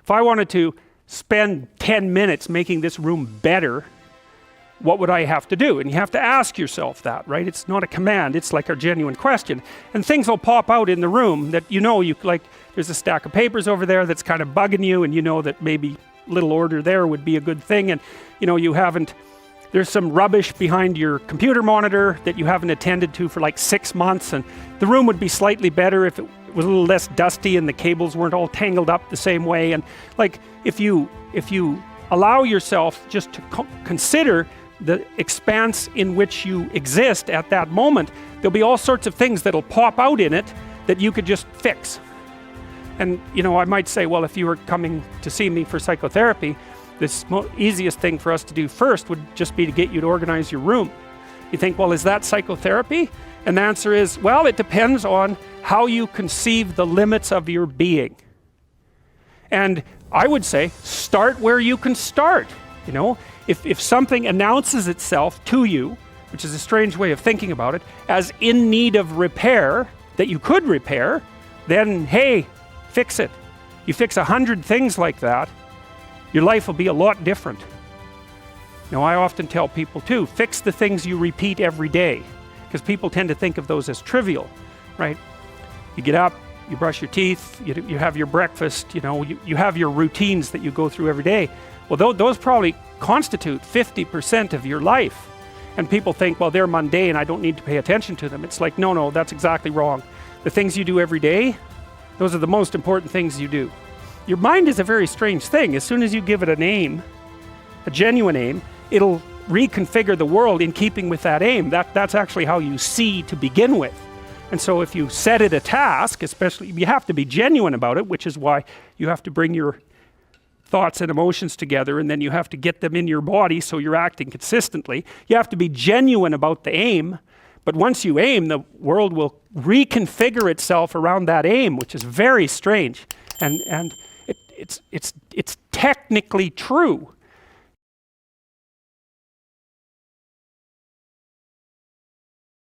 If I wanted to spend 10 minutes making this room better, what would I have to do? And you have to ask yourself that, right? It's not a command, it's like a genuine question. And things will pop out in the room that you like, there's a stack of papers over there that's kind of bugging you, and you know that maybe a little order there would be a good thing, and there's some rubbish behind your computer monitor that you haven't attended to for like 6 months, and the room would be slightly better if it was a little less dusty and the cables weren't all tangled up the same way. And like, if you allow yourself just to consider the expanse in which you exist at that moment, there'll be all sorts of things that'll pop out in it that you could just fix. And I might say, well, if you were coming to see me for psychotherapy, the easiest thing for us to do first would just be to get you to organize your room. You think, well, is that psychotherapy? And the answer is, well, it depends on how you conceive the limits of your being. And I would say, start where you can start. If something announces itself to you, which is a strange way of thinking about it, as in need of repair, that you could repair, then hey, fix it. You fix 100 things like that, your life will be a lot different. I often tell people too, fix the things you repeat every day, because people tend to think of those as trivial, right? You get up, you brush your teeth, you have your breakfast, you have your routines that you go through every day. Well, those probably constitute 50% of your life. And people think, well, they're mundane, I don't need to pay attention to them. It's like, no, that's exactly wrong. The things you do every day, those are the most important things you do. Your mind is a very strange thing. As soon as you give it an aim, a genuine aim, it'll reconfigure the world in keeping with that aim. That's actually how you see to begin with. And so if you set it a task, especially, you have to be genuine about it, which is why you have to bring your thoughts and emotions together, and then you have to get them in your body so you're acting consistently. You have to be genuine about the aim, but once you aim, the world will reconfigure itself around that aim, which is very strange. And it's technically true.